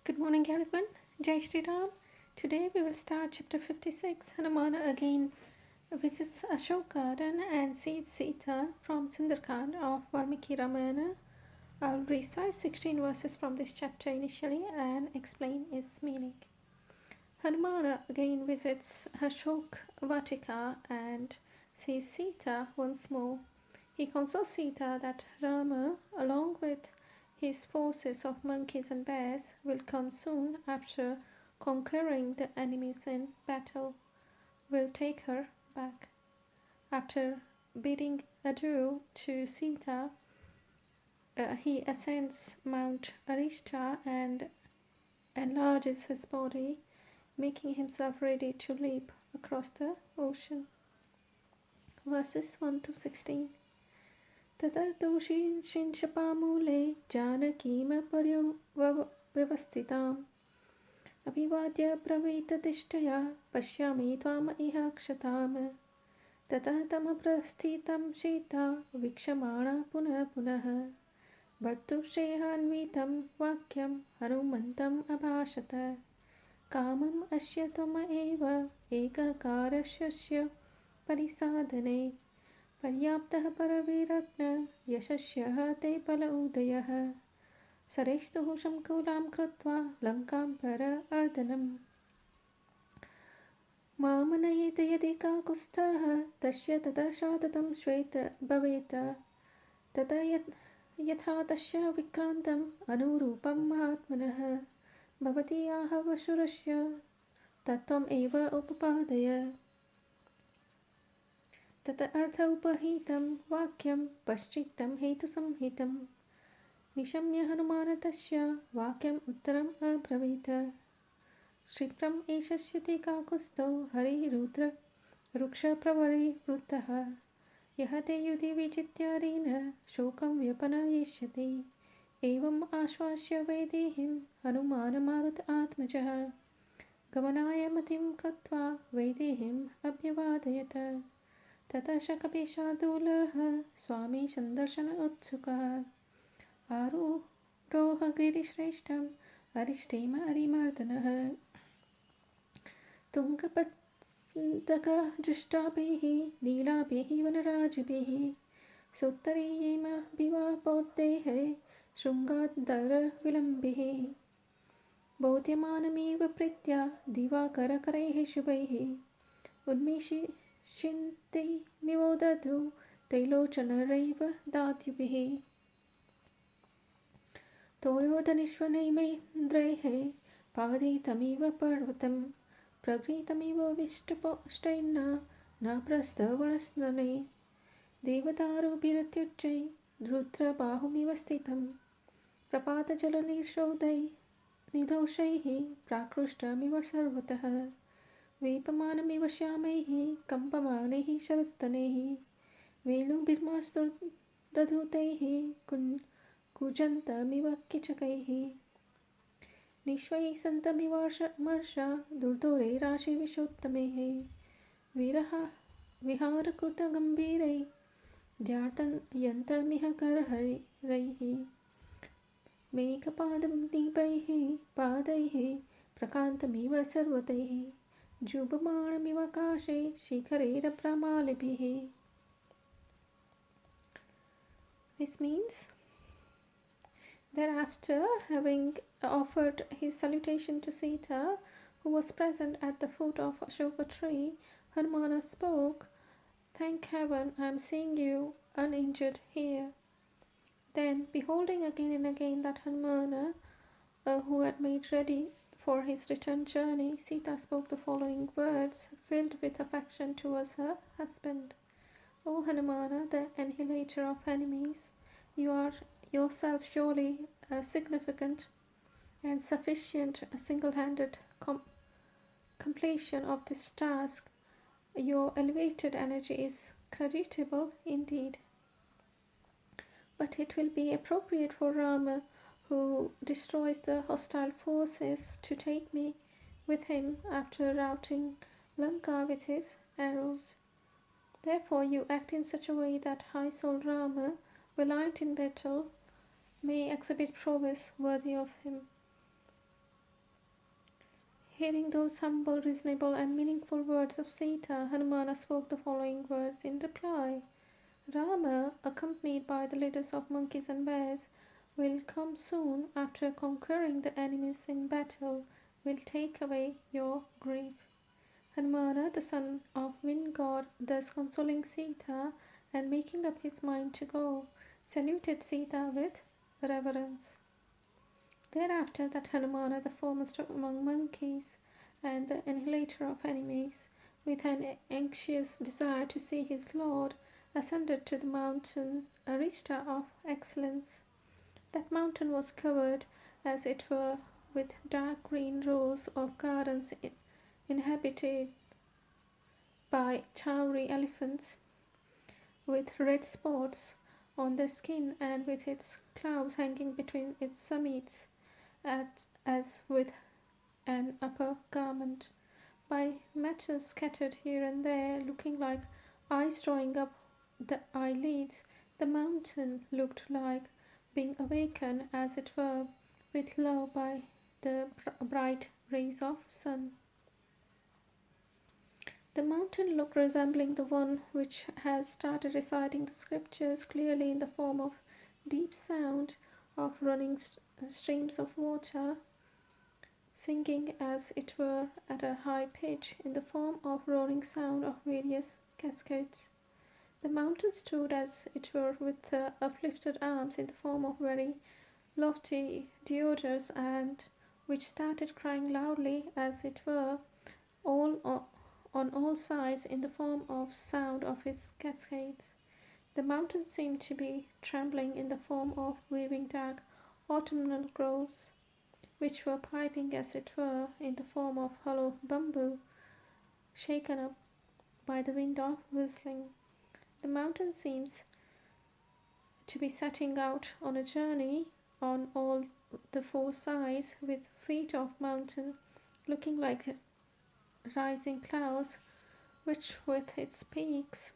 Good morning, everyone. Jai Shri Ram. Today we will start chapter 56. Hanuman again visits Ashok garden and sees Sita from Sunderkand of Valmiki Ramayana. I'll recite 16 verses from this chapter initially and explain its meaning. Hanuman again visits Ashok Vatika and sees Sita once more. He consoles Sita that Rama, along with his forces of monkeys and bears, will come soon after conquering the enemies in battle, will take her back. After bidding adieu to Sita, he ascends Mount Arishta and enlarges his body, making himself ready to leap across the ocean. Verses 1 to 16. ततर्दोषीं शिंशपामूले जानकीमपर्यवस्थिताम् अभिवाद्य ब्रवीततिष्ठया पश्यामि त्वाम इह क्षताम् ततः तमप्रस्थितं सीता वीक्षमाणा पुनः पुनः भर्तृषेहान्वितं वाक्यं हनुमन्तम् अभाषत कामम् अस्य त्वम एव एककारस्य परिसाधने पर्याप्तः परवीरज्ञ यशस्यः ते फल उदयः सरेस्तुः शङ्कुलां कृत्वा लङ्कां पर अर्दनम् मामनयेत यदि काकुत्स्थः तस्य ततः शाततं श्वेत भवेत् ततः यथा तस्य विक्रान्तम् अनुरूपं महात्मनः भवति आह वशुरस्य तत्त्वम् एव उपपादय तत अर्थ उपहितं वाक्यं पश्चित्तं हेतुसंहितं निशम्य हनुमान तस्य वाक्यम् उत्तरम् अब्रवीत् क्षिप्रम् एषस्यति काकुत्स्थो हरिरुद्र वृक्षप्रवरिवृत्तः यः ते युधि विचित्यारेण शोकं व्यपनयिष्यति एवम् आश्वास्य वैदेहीं हनुमानमारुत आत्मजः गमनाय मतिं कृत्वा वैदेहीम् अभ्यवादयत् ततः शकपिशार्दूलः स्वामी सन्दर्शन उत्सुकः आरोह गिरिश्रेष्ठम् अरिष्टेम अरिमर्दनः तुङ्गपतकजुष्टाभिः नीलाभिः वनराजभिः सोत्तरीयेम विवापोद्देः शृङ्गादरविलम्बिः बोध्यमानमिव प्रीत्या दिवाकरकरैः शुभैः उन्मिषिन्तिमिवोदधु तैलोचनरैव दात्युभिः तोयोधनिष्वनैमेन्द्रैः पादितमिव पर्वतं प्रगृहीतमिव विष्टैर्न न प्रस्थवनस्नने देवदारुभिरत्युच्चै रुद्रबाहुमिव स्थितं प्रपातजलनिर्शोधैः प्राकृष्टमिव सर्वतः वेपमानमिव श्यामैः कम्पमानैः शरत्तनैः वेणुभिर्मास्तुदधूतैः कुजन्तमिव किचकैः निश्वैः सन्तमिवर्षा दुर्धोरैराशिविशोत्तमैः विहारकृतगम्भीरैः ध्यार्तयन्तमिह करहरैः मेघपाददीपैः पादैः प्रकान्तमिव सर्वतैः जुबमाणमिवाकाशे शिखरैरभ्रमालिभिः. This means that after having offered his salutation to Sita, who was present at the foot of Ashoka tree, Hanumana spoke, "Thank heaven I am seeing you uninjured here." Then, beholding again and again that Hanumana, who had made ready for his return journey, Sita spoke the following words, filled with affection towards her husband. "O Hanumana, the annihilator of enemies, you are yourself surely significant and sufficient single-handed completion of this task. Your elevated energy is creditable indeed. But it will be appropriate for Rama, who destroys the hostile forces, to take me with him after routing Lanka with his arrows. Therefore you act in such a way that high-souled Rama, valiant in battle, may exhibit prowess worthy of him." Hearing those humble, reasonable, and meaningful words of Sita, Hanumana spoke the following words in reply. Rama, accompanied by the leaders of monkeys and bears, will come soon after conquering the enemies in battle, will take away your grief. Hanumana, the son of wind god, thus consoling Sita and making up his mind to go, saluted Sita with reverence. Thereafter that Hanumana, the foremost among monkeys and the annihilator of enemies, with an anxious desire to see his lord, ascended to the mountain Arista of excellence. That mountain was covered, as it were, with dark green rows of gardens inhabited by chauri elephants, with red spots on their skin and with its clouds hanging between its summits, as with an upper garment, by matches scattered here and there, looking like eyes drawing up the eyelids. The mountain looked like being awakened, as it were, with love by the bright rays of sun. The mountain looked resembling the one which has started reciting the scriptures clearly in the form of deep sound of running streams of water, singing as it were at a high pitch in the form of roaring sound of various cascades. The mountain stood as it were with uplifted arms in the form of very lofty deodars, and which started crying loudly as it were all on all sides in the form of sound of its cascades. The mountain seemed to be trembling in the form of waving dark autumnal groves, which were piping as it were in the form of hollow bamboo, shaken up by the wind of whistling. The mountain seems to be setting out on a journey on all the four sides, with feet of mountain looking like rising clouds, which with its peaks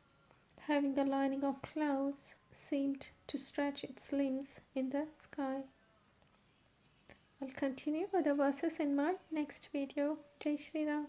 having the lining of clouds seemed to stretch its limbs in the sky. I'll continue with the verses in my next video. Jai Shri Ram.